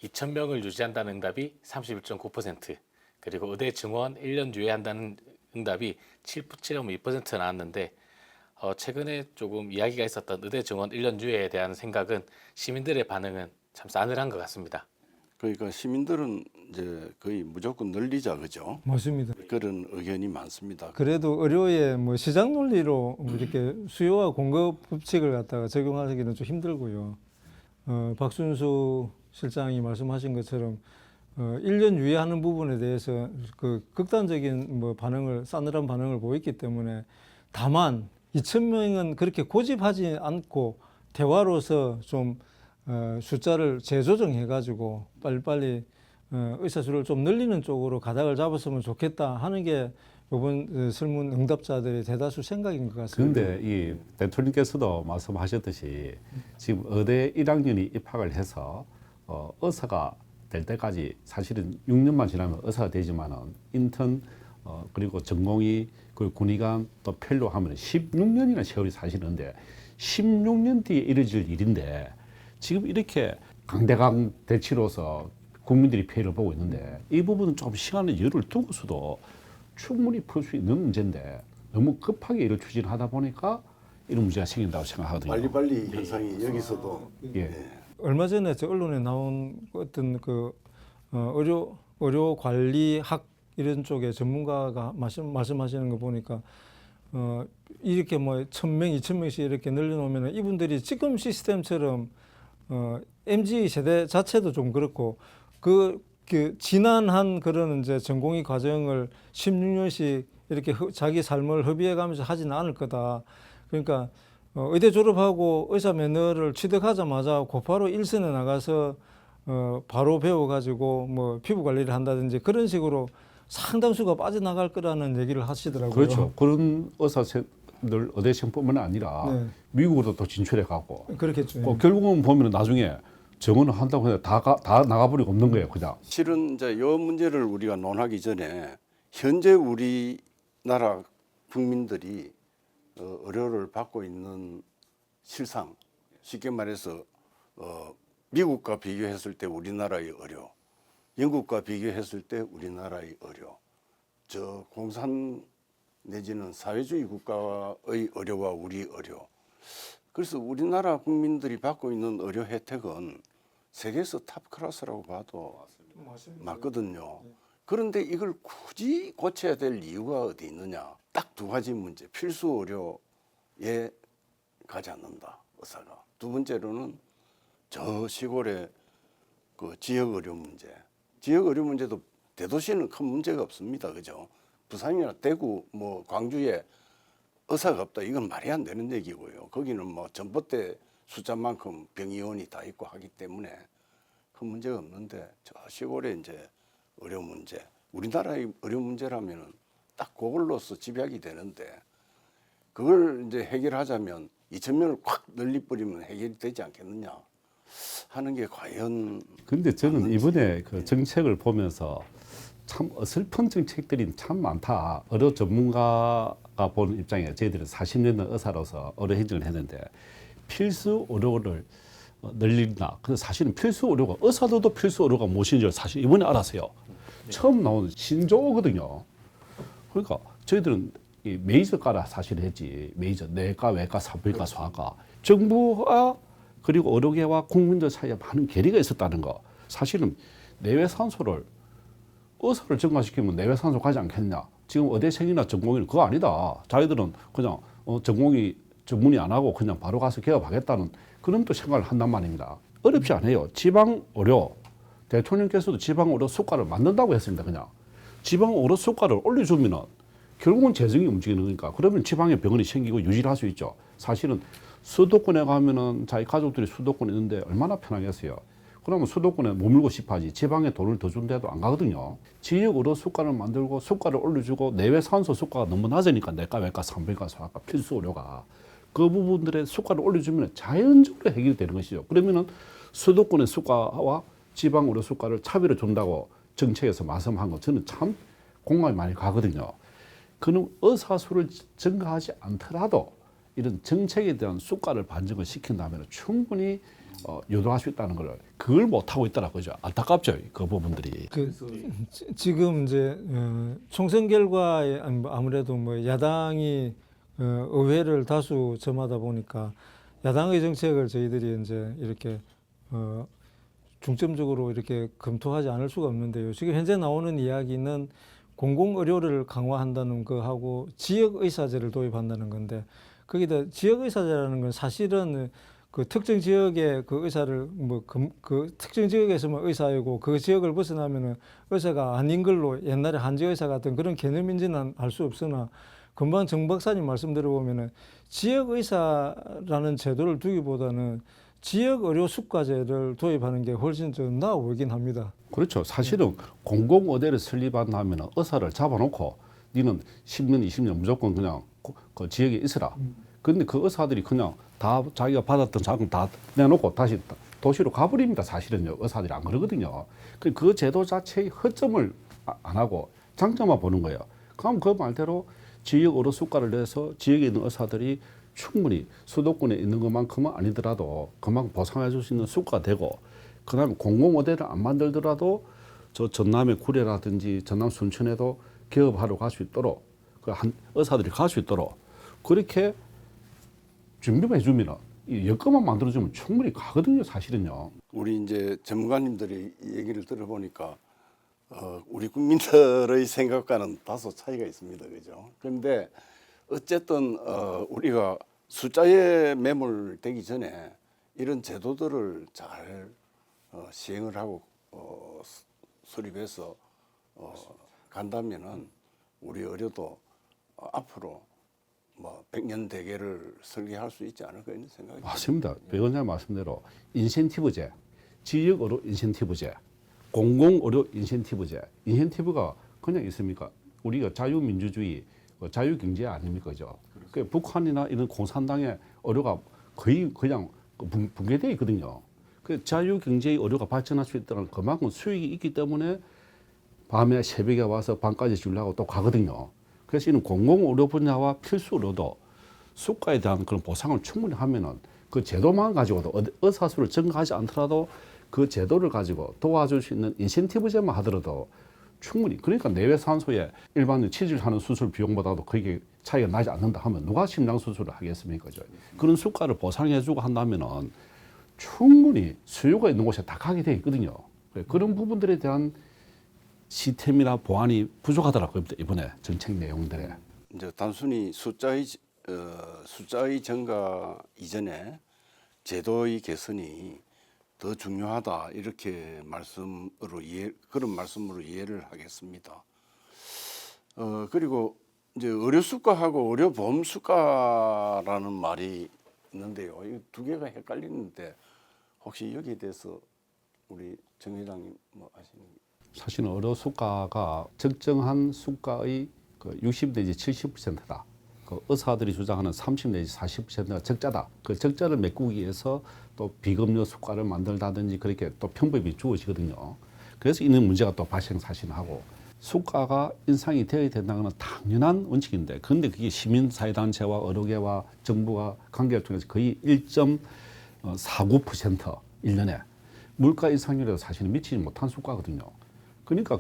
[SPEAKER 4] 2,000명을 유지한다는 응답이 31.9%, 그리고 의대 증원 1년 유예한다는 응답이 7.2% 나왔는데 최근에 조금 이야기가 있었던 의대 증원 1년 유예에 대한 생각은 시민들의 반응은 참 싸늘한 것 같습니다.
[SPEAKER 1] 그러니까 시민들은 이제 거의 무조건 늘리자 그죠?
[SPEAKER 2] 맞습니다.
[SPEAKER 1] 그런 의견이 많습니다.
[SPEAKER 2] 그래도 의료의 뭐 시장 논리로 이렇게 수요와 공급 법칙을 갖다가 적용하기는 좀 힘들고요. 박순수 실장이 말씀하신 것처럼 1년 유예하는 부분에 대해서 그 극단적인 뭐 반응을 싸늘한 반응을 보였기 때문에 다만 2,000명은 그렇게 고집하지 않고 대화로서 좀 숫자를 재조정해 가지고 빨리빨리 의사 수를 좀 늘리는 쪽으로 가닥을 잡았으면 좋겠다 하는 게 이번 설문 응답자들의 대다수 생각인 것 같습니다.
[SPEAKER 3] 그런데 이 대통령께서도 말씀하셨듯이 지금 의대 1학년이 입학을 해서 의사가 될 때까지 사실은 6년만 지나면 의사가 되지만은 인턴 그리고 전공의 그 군의관 또 펠로 하면 16년이나 세월이 사실은데 16년 뒤에 이루어질 일인데 지금 이렇게 강대강 대치로서 국민들이 피해를 보고 있는데 이 부분은 좀 시간을 여유를 두고서도 충분히 풀 수 있는 문제인데 너무 급하게 이를 추진하다 보니까 이런 문제가 생긴다고 생각하거든요.
[SPEAKER 1] 빨리빨리 현상이 여기서도
[SPEAKER 3] 예.
[SPEAKER 2] 얼마 전에 저 언론에 나온 어떤 그 의료 관리학 이런 쪽의 전문가가 말씀하시는 거 보니까 이렇게 뭐 1,000명, 2,000명씩 이렇게 늘려놓으면 이분들이 지금 시스템처럼 MZ 세대 자체도 좀 그렇고 그 지난한 그런 이제 전공의 과정을 16년씩 이렇게 자기 삶을 허비해가면서 하지는 않을 거다. 그러니까 의대 졸업하고 의사 면허를 취득하자마자 곧바로 일선에 나가서 바로 배워가지고 뭐 피부 관리를 한다든지 그런 식으로 상당수가 빠져나갈 거라는 얘기를 하시더라고요.
[SPEAKER 3] 그렇죠. 그런 의사들 의대생뿐만 아니라
[SPEAKER 2] 네.
[SPEAKER 3] 미국으로도 또 진출해 가고
[SPEAKER 2] 그렇겠죠.
[SPEAKER 3] 결국은 보면 나중에 정원을 한다고 해서 다 나가버리고 없는 거예요, 그냥.
[SPEAKER 1] 실은 이제 이 문제를 우리가 논하기 전에 현재 우리나라 국민들이 의료를 받고 있는 실상, 쉽게 말해서 미국과 비교했을 때 우리나라의 의료, 영국과 비교했을 때 우리나라의 의료, 저 공산 내지는 사회주의 국가의 의료와 우리 의료. 그래서 우리나라 국민들이 받고 있는 의료 혜택은 세계에서 탑 클래스라고 봐도 맞거든요. 그런데 이걸 굳이 고쳐야 될 이유가 어디 있느냐? 딱 두 가지 문제. 필수 의료에 가지 않는다, 의사가. 두 번째로는 저 시골의 그 지역 의료 문제. 지역 의료 문제도 대도시는 큰 문제가 없습니다. 그죠? 부산이나 대구, 뭐 광주에 의사가 없다. 이건 말이 안 되는 얘기고요. 거기는 뭐 전봇대 숫자만큼 병의원이 다 있고 하기 때문에 큰 문제가 없는데 저 시골에 이제 의료 문제, 우리나라의 의료 문제라면은 딱 그걸로서 집약이 되는데 그걸 이제 해결하자면 2,000명을 확 널리버리면 해결이 되지 않겠느냐 하는 게 과연.
[SPEAKER 3] 근데 저는 이번에 그 정책을 보면서 참 어설픈 정책들이 참 많다. 의료 전문가가 보는 입장에 저희들은 40년 된 의사로서 의료 행정을 했는데 필수 의료를 늘린다. 근데 사실은 필수 의료가 의사들도 필수 의료가 무엇인지 사실 이번에 알았어요. 처음 나온 신조어거든요. 그러니까 저희들은 이 메이저과라 사실 했지. 메이저 내과, 외과, 산부인과, 소아과. 정부와 그리고 의료계와 국민들 사이에 많은 괴리가 있었다는 거. 사실은 내외산소를 의사를 증가시키면 내외산소 가지 않겠냐. 지금 의대생이나 전공의는 그거 아니다. 자기들은 그냥 전문의 안 하고 그냥 바로 가서 개업하겠다는 그런 또 생각을 한단 말입니다. 어렵지 않아요. 지방 의료 대통령께서도 지방 의료 수가를 만든다고 했습니다. 그냥 지방 의료 수가를 올려주면은 결국은 재정이 움직이는 거니까 그러면 지방에 병원이 생기고 유지를 할 수 있죠. 사실은 수도권에 가면은 자기 가족들이 수도권에 있는데 얼마나 편하겠어요. 그러면 수도권에 머물고 싶어하지 지방에 돈을 더 준데도 안 가거든요. 지역으로 수가를 만들고 수가를 올려주고 내외 산소 수가가 너무 낮으니까 내과, 외과, 산부인과, 소아과 필수 의료가 그 부분들의 수가를 올려주면 자연적으로 해결이 되는 것이죠. 그러면은 수도권의 수가와 지방 의료 수가를 차별해 준다고 정책에서 말씀한 거 저는 참 공감이 많이 가거든요. 그는 의사 수를 증가하지 않더라도 이런 정책에 대한 수가를 반영을 시킨다면 충분히 유도할 수 있다는 걸 그걸 못 하고 있더라고요. 그죠? 안타깝죠, 그 부분들이.
[SPEAKER 2] 지금 이제 총선 결과에 아무래도 뭐 야당이 의회를 다수 점하다 보니까 야당의 정책을 저희들이 이제 이렇게 중점적으로 이렇게 검토하지 않을 수가 없는데요. 지금 현재 나오는 이야기는 공공의료를 강화한다는 거하고 지역의사제를 도입한다는 건데 거기다 지역의사제라는 건 사실은 그 특정 지역의 그 의사를 그 특정 지역에서만 의사이고 그 지역을 벗어나면은 의사가 아닌 걸로 옛날에 한지 의사 같은 그런 개념인지는 알 수 없으나 금방 정 박사님 말씀 들어보면은 지역 의사라는 제도를 두기보다는 지역 의료 수가제를 도입하는 게 훨씬 더 나아 보이긴 합니다.
[SPEAKER 3] 그렇죠. 사실은 공공의대를 설립한다면 의사를 잡아놓고 니는 10년, 20년 무조건 그냥 그 지역에 있어라. 근데 그 의사들이 그냥 다 자기가 받았던 자금 다 내놓고 다시 도시로 가버립니다. 사실은요. 의사들이 안 그러거든요. 그 제도 자체의 허점을 안 하고 장점만 보는 거예요. 그럼 그 말대로 지역 의료 수가를 내서 지역에 있는 의사들이 충분히 수도권에 있는 것만큼은 아니더라도 그만큼 보상해 줄 수 있는 수가가 되고 그다음에 공공의대를 안 만들더라도 저 전남의 구례라든지 전남 순천에도 개업하러 갈 수 있도록 의사들이 갈 수 있도록 그렇게 준비만 해주면 여건만 만들어주면 충분히 가거든요. 사실은요.
[SPEAKER 1] 우리 이제 전문가님들이 얘기를 들어보니까 우리 국민들의 생각과는 다소 차이가 있습니다. 그죠? 그런데 어쨌든 우리가 숫자에 매몰되기 전에 이런 제도들을 잘 시행을 하고 수립해서 간다면은 우리 의료도 앞으로 뭐 100년 대계를 설계할 수 있지 않을까 이런 생각이
[SPEAKER 3] 맞습니다. 배 원장 말씀대로 인센티브제, 지역 의료 인센티브제, 공공 의료 인센티브제, 인센티브가 그냥 있습니까? 우리가 자유민주주의, 자유경제 아닙니까? 그죠? 그 북한이나 이런 공산당의 의료가 거의 그냥 붕괴되어 있거든요. 그 자유경제의 의료가 발전할 수 있다는 그만큼 수익이 있기 때문에 밤에 새벽에 와서 밤까지 주려고 또 가거든요. 그래서 이런 공공의료 분야와 필수 의료도 수가에 대한 그런 보상을 충분히 하면은 그 제도만 가지고도 의사 수를 증가하지 않더라도 그 제도를 가지고 도와줄 수 있는 인센티브제만 하더라도 충분히 그러니까 내외 산소에 일반 치질하는 수술 비용보다도 그게 차이가 나지 않는다 하면 누가 심장 수술을 하겠습니까? 그죠? 그런 수가를 보상해주고 한다면은 충분히 수요가 있는 곳에 다 가게 돼 있거든요. 그런 부분들에 대한 시스템이나 보완이 부족하더라고요. 이번에 정책 내용들에.
[SPEAKER 1] 이제 단순히 숫자의 증가 이전에 제도의 개선이 더 중요하다 이렇게 그런 말씀으로 이해를 하겠습니다. 그리고 이제 의료 수가하고 의료 보험 수가라는 말이 있는데요. 이 두 개가 헷갈리는데 혹시 여기에 대해서 우리 정 회장님 뭐 아시는?
[SPEAKER 3] 사실은 의료 수가가 적정한 수가의 그 60 내지 70%다. 그 의사들이 주장하는 30 내지 40%가 적자다. 그 적자를 메꾸기 위해서 또 비급여 수가를 만들다든지 그렇게 또 편법이 주어지거든요. 그래서 이런 문제가 또 발생사실하고 수가가 인상이 되어야 된다는 건 당연한 원칙인데 그런데 그게 시민사회단체와 의료계와 정부가 관계를 통해서 거의 1.49% 1년에 물가 인상률에도 사실은 미치지 못한 수가거든요. 그러니까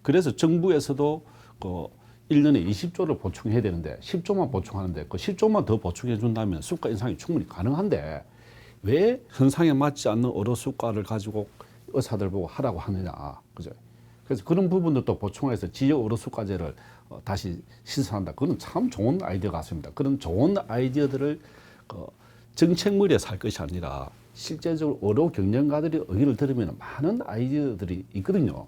[SPEAKER 3] 그래서 정부에서도 그 1년에 20조를 보충해야 되는데 10조만 보충하는데 그 10조만 더 보충해 준다면 수가 인상이 충분히 가능한데 왜 현상에 맞지 않는 의료 수가를 가지고 의사들 보고 하라고 하느냐. 그죠? 그래서 그런 부분들도 보충해서 지역 의료 수가제를 다시 신설한다. 그건 참 좋은 아이디어 같습니다. 그런 좋은 아이디어들을 정책머리에서 할 것이 아니라 실제적으로 의료 경영가들이 의견을 들으면 많은 아이디어들이 있거든요.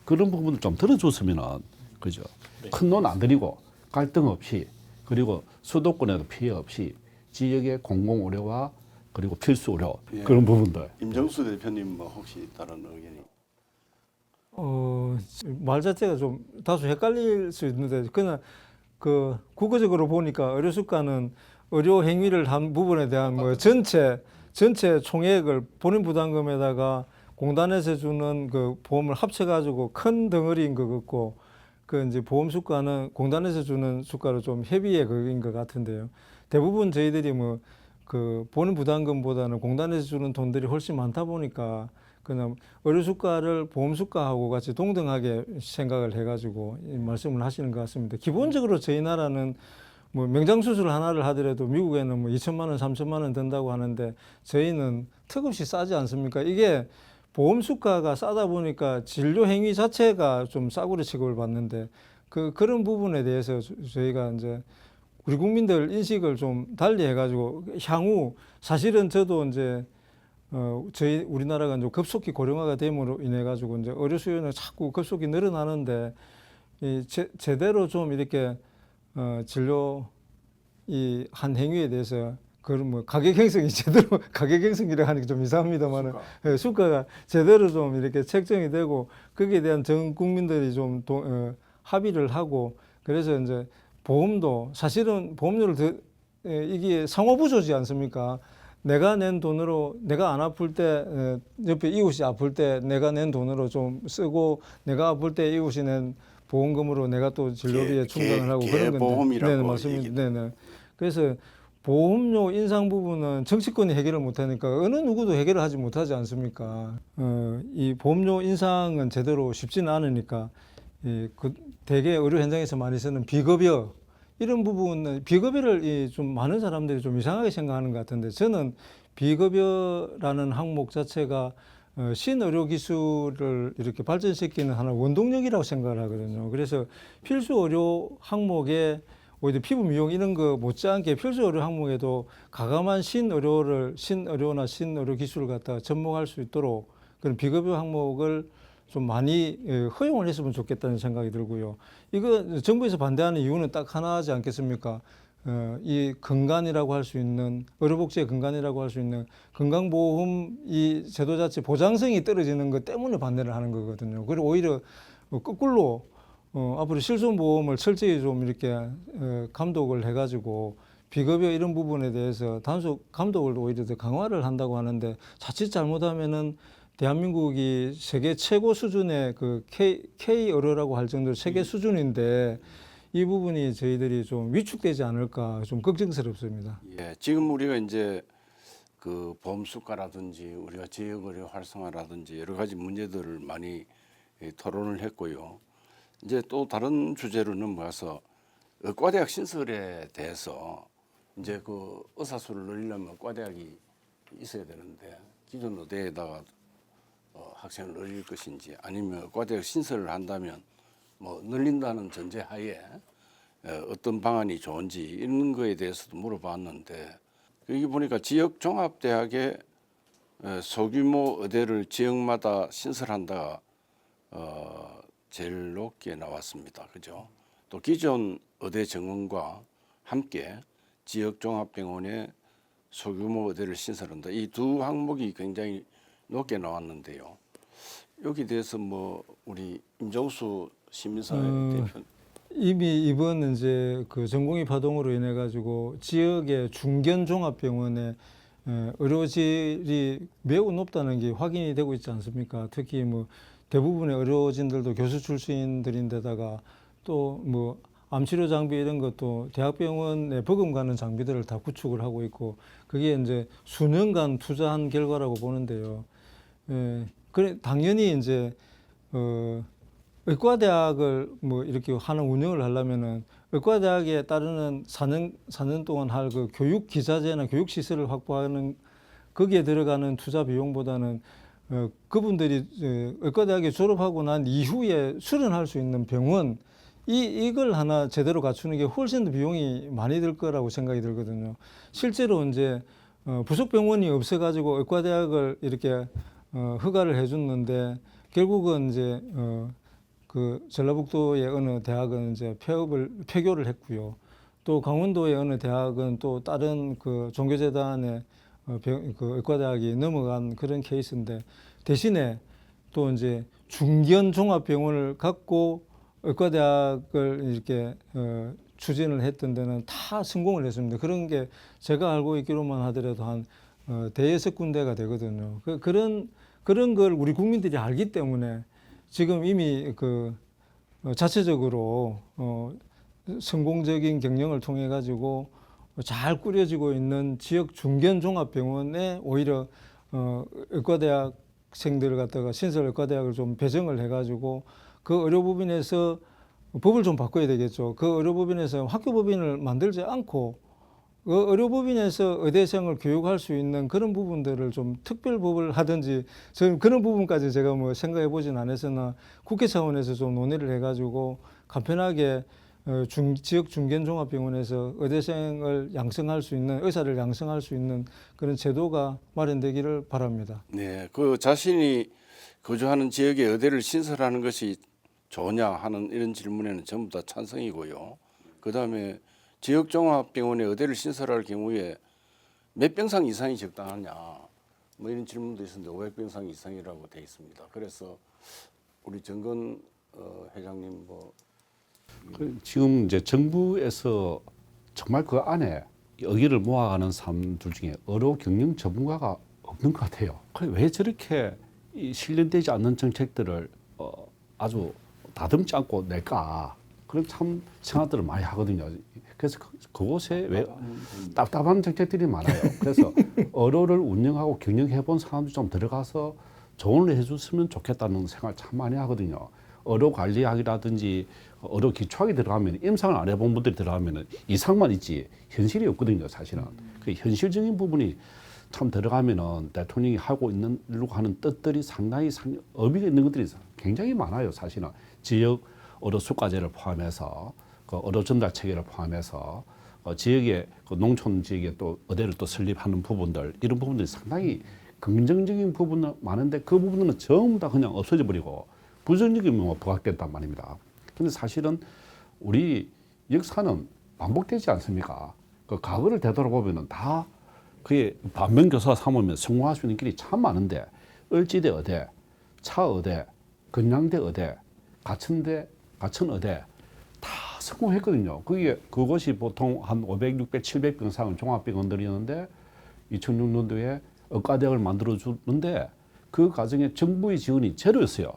[SPEAKER 3] 그런 부분을 좀 들어줬으면은 그죠?
[SPEAKER 4] 네.
[SPEAKER 3] 큰 돈 안 들이고 갈등 없이 그리고 수도권에도 피해 없이 지역의 공공의료와 그리고 필수 의료
[SPEAKER 1] 예.
[SPEAKER 3] 그런 부분들.
[SPEAKER 1] 임정수 대표님 뭐 혹시 다른 의견이?
[SPEAKER 2] 말 자체가 좀 다소 헷갈릴 수 있는데 그냥 그 국어적으로 보니까 의료 수가는 의료 행위를 한 부분에 대한 뭐 전체 총액을 본인 부담금에다가 공단에서 주는 그 보험을 합쳐가지고 큰 덩어리인 것 같고 그 이제 보험 수가는 공단에서 주는 수가로 좀 협의의 그인 것 같은데요. 대부분 저희들이 뭐 그 본인 부담금보다는 공단에서 주는 돈들이 훨씬 많다 보니까 그냥 의료 수가를 보험 수가하고 같이 동등하게 생각을 해가지고 이 말씀을 하시는 것 같습니다. 기본적으로 저희 나라는 뭐 명장 수술 하나를 하더라도 미국에는 뭐 2천만 원, 3천만 원 든다고 하는데 저희는 턱없이 싸지 않습니까? 이게 보험 수가가 싸다 보니까 진료 행위 자체가 좀 싸구려 취급을 받는데 그런 부분에 대해서 저희가 이제 우리 국민들 인식을 좀 달리 해가지고 향후 사실은 저도 이제 저희 우리나라가 이제 급속히 고령화가 됨으로 인해 가지고 이제 의료 수요는 자꾸 급속히 늘어나는데 제대로 좀 이렇게 진료 이 한 행위에 대해서 그런 뭐 가격 형성이 제대로 가격 형성이라고 하는 게 좀 이상합니다만은 수가가 제대로 좀 이렇게 책정이 되고 거기에 대한 전 국민들이 좀 합의를 하고 그래서 이제 보험도 사실은 보험료를 이게 상호부조지 않습니까? 내가 낸 돈으로 내가 안 아플 때 옆에 이웃이 아플 때 내가 낸 돈으로 좀 쓰고 내가 아플 때 이웃이 낸 보험금으로 내가 또 진료비에 충당을 하고 그런 건데.
[SPEAKER 1] 보험이라고
[SPEAKER 2] 네, 맞습니다. 네네. 그래서 보험료 인상 부분은 정치권이 해결을 못하니까 어느 누구도 해결을 하지 못하지 않습니까? 이 보험료 인상은 제대로 쉽지는 않으니까 대개 의료 현장에서 많이 쓰는 비급여 이런 부분은 비급여를 좀 많은 사람들이 좀 이상하게 생각하는 것 같은데 저는 비급여라는 항목 자체가 신의료 기술을 이렇게 발전시키는 하나의 원동력이라고 생각을 하거든요. 그래서 필수 의료 항목에 오히려 피부 미용 이런 거 못지않게 필수 의료 항목에도 가감한 신의료나 신의료 기술을 갖다가 접목할 수 있도록 그런 비급여 항목을 좀 많이 허용을 했으면 좋겠다는 생각이 들고요. 이거 정부에서 반대하는 이유는 딱 하나지 않겠습니까? 이 근간이라고 할 수 있는 의료복지의 근간이라고 할 수 있는 건강보험 이 제도 자체 보장성이 떨어지는 것 때문에 반대를 하는 거거든요. 그리고 오히려 거꾸로 앞으로 실손보험을 철저히 좀 이렇게 감독을 해가지고 비급여 이런 부분에 대해서 단속 감독을 오히려 더 강화를 한다고 하는데 자칫 잘못하면은 대한민국이 세계 최고 수준의 그 K 의료라고 할 정도로 세계 수준인데 이 부분이 저희들이 좀 위축되지 않을까 좀 걱정스럽습니다.
[SPEAKER 1] 예, 지금 우리가 이제 그 보험 수가라든지 우리가 지역 의료 활성화라든지 여러 가지 문제들을 많이 토론을 했고요. 이제 또 다른 주제로 넘어가서 의과대학 신설에 대해서 이제 그 의사 수를 늘리려면 의과대학이 있어야 되는데 기존 의대에다가 학생을 늘릴 것인지 아니면 의과대학 신설을 한다면 뭐 늘린다는 전제하에 어떤 방안이 좋은지 이런 거에 대해서도 물어봤는데 여기 보니까 지역 종합대학에 소규모 의대를 지역마다 신설한다가 제일 높게 나왔습니다. 그죠? 또 기존 의대 정원과 함께 지역 종합병원에 소규모 의대를 신설한다. 이 두 항목이 굉장히 높게 나왔는데요. 여기 대해서 뭐 우리 임종수 시민사회 대표
[SPEAKER 2] 이미 이번 이제 그 전공의 파동으로 인해 가지고 지역의 중견 종합병원의 의료질이 매우 높다는 게 확인이 되고 있지 않습니까? 특히 뭐 대부분의 의료진들도 교수 출신들인데다가 또 뭐 암치료 장비 이런 것도 대학병원에 버금가는 장비들을 다 구축을 하고 있고 그게 이제 수년간 투자한 결과라고 보는데요. 그래 당연히 이제 의과대학을 뭐 이렇게 하는 운영을 하려면은 의과대학에 따르는 4년 동안 할 그 교육 기자재나 교육 시설을 확보하는 거기에 들어가는 투자 비용보다는 그분들이 의과대학에 졸업하고 난 이후에 수련할 수 있는 병원 이걸 하나 제대로 갖추는 게 훨씬 더 비용이 많이 들 거라고 생각이 들거든요. 실제로 이제 부속 병원이 없어가지고 의과대학을 이렇게 허가를 해줬는데 결국은 이제 그 전라북도의 어느 대학은 이제 폐교를 했고요. 또 강원도의 어느 대학은 또 다른 그 종교재단의 그 의과대학이 넘어간 그런 케이스인데 대신에 또 이제 중견 종합병원을 갖고 의과대학을 이렇게 추진을 했던 데는 다 성공을 했습니다. 그런 게 제가 알고 있기로만 하더라도 한 대여섯 군데가 되거든요. 그런 걸 우리 국민들이 알기 때문에 지금 이미 그 자체적으로 성공적인 경영을 통해 가지고 잘 꾸려지고 있는 지역 중견 종합병원에 오히려 의과대학생들을 갖다가 신설 의과대학을 좀 배정을 해가지고 그 의료법인에서 법을 좀 바꿔야 되겠죠. 그 의료법인에서 학교법인을 만들지 않고 그 의료법인에서 의대생을 교육할 수 있는 그런 부분들을 좀 특별법을 하든지 저는 그런 부분까지 제가 뭐 생각해 보진 않았으나 국회 차원에서 좀 논의를 해가지고 간편하게 지역 중견종합병원에서 의대생을 양성할 수 있는 의사를 양성할 수 있는 그런 제도가 마련되기를 바랍니다.
[SPEAKER 1] 네, 그 자신이 거주하는 지역에 의대를 신설하는 것이 좋냐 하는 이런 질문에는 전부 다 찬성이고요. 그 다음에 지역종합병원에 의대를 신설할 경우에 몇 병상 이상이 적당하냐 뭐 이런 질문도 있었는데 500병상 이상이라고 돼 있습니다. 그래서 우리 정건 회장님 뭐
[SPEAKER 3] 지금 이제 정부에서 정말 그 안에 의기를 모아가는 사람들 중에 의료 경영 전문가가 없는 것 같아요. 왜 저렇게 실현되지 않는 정책들을 아주 다듬지 않고 낼까? 그런 참 생각들을 많이 하거든요. 그래서 그곳에 왜 답답한 정책들이 많아요. 그래서 의료를 운영하고 경영해 본 사람들 좀 들어가서 조언을 해줬으면 좋겠다는 생각을 참 많이 하거든요. 의료 관리학이라든지 의료 기초학이 들어가면 임상을 안 해본 분들이 들어가면 이상만 있지 현실이 없거든요. 사실은 그 현실적인 부분이 참 들어가면은 대통령이 하고 있는 하는 뜻들이 상당히 의미가 있는 것들이 굉장히 많아요. 사실은 지역 의료 수가제를 포함해서 그 의료 전달 체계를 포함해서 지역의 그 농촌 지역에 또 의대를 또 설립하는 부분들 이런 부분들이 상당히 긍정적인 부분은 많은데 그 부분은 전부 다 그냥 없어져 버리고 부정적인 면만 부각됐단 말입니다. 근데 사실은 우리 역사는 반복되지 않습니까? 그 과거를 되돌아보면은 다 그게 반면교사 삼으면 성공할 수 있는 길이 참 많은데 을지대 의대, 차의대, 건양대 의대, 가천대 가천 의대 다 성공했거든요. 그것이 보통 한 500, 600, 700병 상을 종합병원들이었는데 2006년도에 의과대학을 만들어 주는데 그 과정에 정부의 지원이 제로였어요.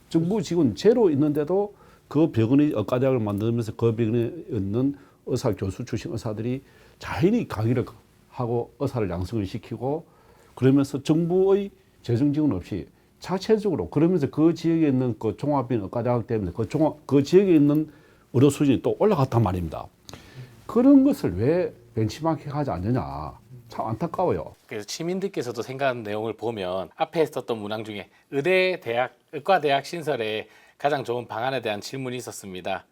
[SPEAKER 3] 정부 지원 제로 있는데도 그 병원의 의과대학을 만들면서 그 병원에 있는 의사 교수 출신 의사들이 자연히 강의를 하고 의사를 양성을 시키고 그러면서 정부의 재정 지원 없이 자체적으로 그러면서 그 지역에 있는 그 종합병원 의과대학 때문에 그 지역에 있는 의료 수준이 또 올라갔단 말입니다. 그런 것을 왜 벤치마킹하지 않느냐 참 안타까워요.
[SPEAKER 4] 그래서 시민들께서도 생각하는 내용을 보면 앞에 있었던 문항 중에 의과대학 신설에 가장 좋은 방안에 대한 질문이 있었습니다.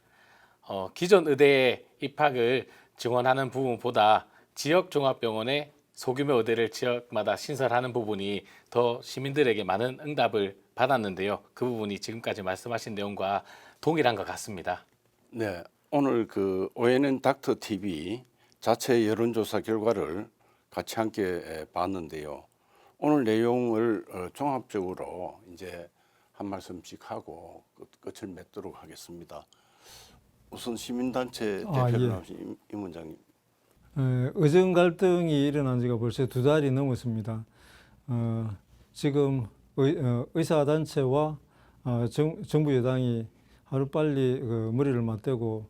[SPEAKER 4] 기존 의대에 입학을 지원하는 부분보다 지역 종합병원에 소규모 의대를 지역마다 신설하는 부분이 더 시민들에게 많은 응답을 받았는데요. 그 부분이 지금까지 말씀하신 내용과 동일한 것 같습니다.
[SPEAKER 1] 네, 오늘 그 ONN 닥터 TV 자체 여론조사 결과를 같이 함께 봤는데요. 오늘 내용을 종합적으로 이제 한 말씀씩 하고 끝을 맺도록 하겠습니다. 우선 시민단체 대표로 나오신 임 원장님.
[SPEAKER 2] 의정 갈등이 일어난 지가 벌써 2달이 넘었습니다. 지금 의사단체와 정부 여당이 하루빨리 머리를 맞대고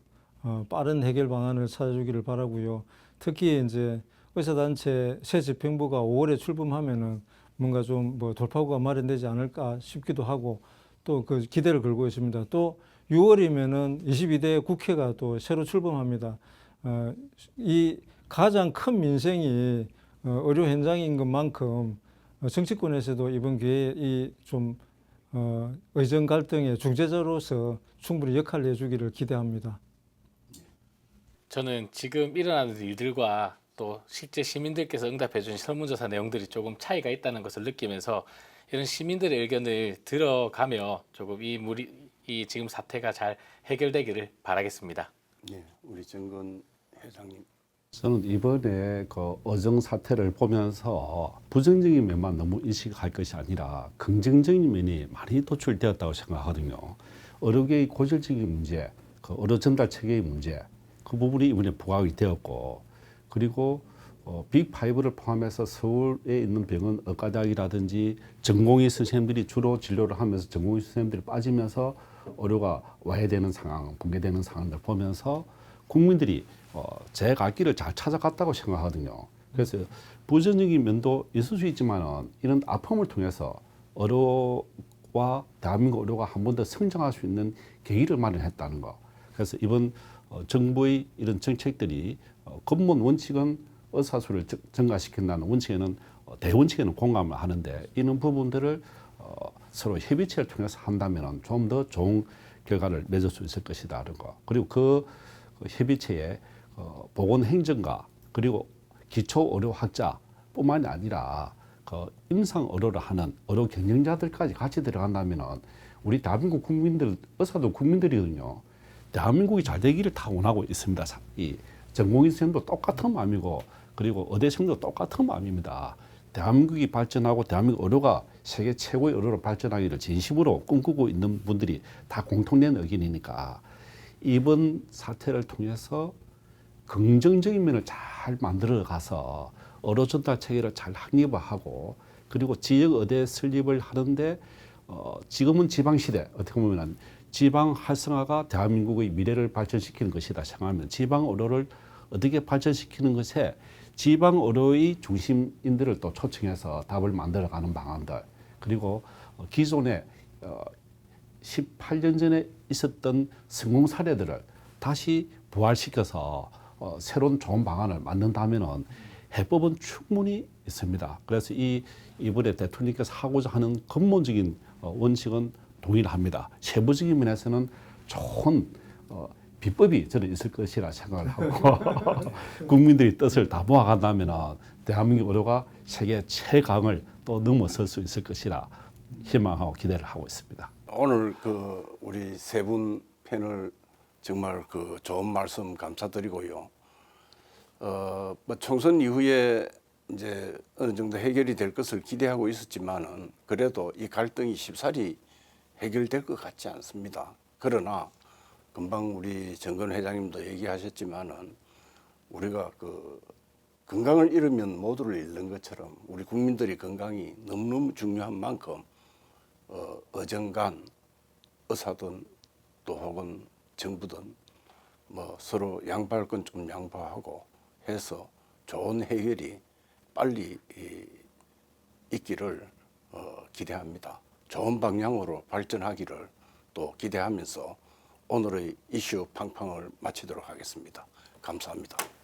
[SPEAKER 2] 빠른 해결 방안을 찾아주기를 바라고요. 특히 이제 의사단체 새 집행부가 5월에 출범하면은 뭔가 좀 뭐 돌파구가 마련되지 않을까 싶기도 하고 또 그 기대를 걸고 있습니다. 또 6월이면은 22대 국회가 또 새로 출범합니다. 이 가장 큰 민생이 의료 현장인 것만큼 정치권에서도 이번 기회에 이 좀 의정 갈등의 중재자로서 충분히 역할을 해주기를 기대합니다.
[SPEAKER 4] 저는 지금 일어나는 일들과 또 실제 시민들께서 응답해준 설문조사 내용들이 조금 차이가 있다는 것을 느끼면서 이런 시민들의 의견을 들어가며 조금 이 지금 사태가 잘 해결되기를 바라겠습니다.
[SPEAKER 1] 네, 우리 정건 회장님.
[SPEAKER 3] 저는 이번에 그 어정 사태를 보면서 부정적인 면만 너무 인식할 것이 아니라 긍정적인 면이 많이 도출되었다고 생각하거든요. 의료계의 고질적인 문제, 그 의료 전달 체계의 문제, 그 부분이 이번에 부각이 되었고, 그리고 빅5를 포함해서 서울에 있는 병원 의과대학이라든지 전공의 선생님들이 주로 진료를 하면서 전공의 선생님들이 빠지면서 의료가 와야 되는 상황, 붕괴되는 상황을 보면서 국민들이 제 갈 길을 잘 찾아갔다고 생각하거든요. 그래서 부정적인 면도 있을 수 있지만은 이런 아픔을 통해서 의료와 대한민국 의료가 한 번 더 성장할 수 있는 계기를 마련했다는 거. 그래서 이번 정부의 이런 정책들이 근본 원칙은 의사수를 증가시킨다는 원칙에는 대원칙에는 공감을 하는데 이런 부분들을 서로 협의체를 통해서 한다면 좀 더 좋은 결과를 맺을 수 있을 것이다는 거. 그리고 그 협의체에 보건행정가 그리고 기초의료학자뿐만이 아니라 그 임상의료를 하는 의료 경영자들까지 같이 들어간다면 우리 대한민국 국민들, 의사도 국민들이거든요. 대한민국이 잘 되기를 다 원하고 있습니다. 이 전공의 선생님도 똑같은 마음이고 그리고 의대생도 똑같은 마음입니다. 대한민국이 발전하고 대한민국 의료가 세계 최고의 의료로 발전하기를 진심으로 꿈꾸고 있는 분들이 다 공통된 의견이니까 이번 사태를 통해서 긍정적인 면을 잘 만들어 가서 의료 전달 체계를 잘 확립화하고 그리고 지역 의대 설립을 하는데 지금은 지방 시대 어떻게 보면 지방 활성화가 대한민국의 미래를 발전시키는 것이다 생각하면 지방 의료를 어떻게 발전시키는 것에 지방 의료의 중심인들을 또 초청해서 답을 만들어가는 방안들 그리고 기존에 18년 전에 있었던 성공 사례들을 다시 부활시켜서 새로운 좋은 방안을 만든다면은 해법은 충분히 있습니다. 그래서 이번에 대통령께서 하고자 하는 근본적인 원칙은 동일합니다. 세부적인 면에서는 좋은 비법이 저는 있을 것이라 생각을 하고 국민들의 뜻을 다 모아간다면 대한민국 의료가 세계 최강을 또 넘어설 수 있을 것이라 희망하고 기대를 하고 있습니다.
[SPEAKER 1] 오늘 우리 세 분 패널 정말 좋은 말씀 감사드리고요. 뭐 총선 이후에 이제 어느 정도 해결이 될 것을 기대하고 있었지만은 그래도 이 갈등이 쉽사리 해결될 것 같지 않습니다. 그러나 금방 우리 정건 회장님도 얘기하셨지만은 우리가 그 건강을 잃으면 모두를 잃는 것처럼 우리 국민들의 건강이 너무너무 중요한 만큼 어정간 의사든 또 혹은 정부든 뭐 서로 양보할 건 좀 양보하고 해서 좋은 해결이 빨리 있기를 기대합니다. 좋은 방향으로 발전하기를 또 기대하면서 오늘의 이슈 팡팡을 마치도록 하겠습니다. 감사합니다.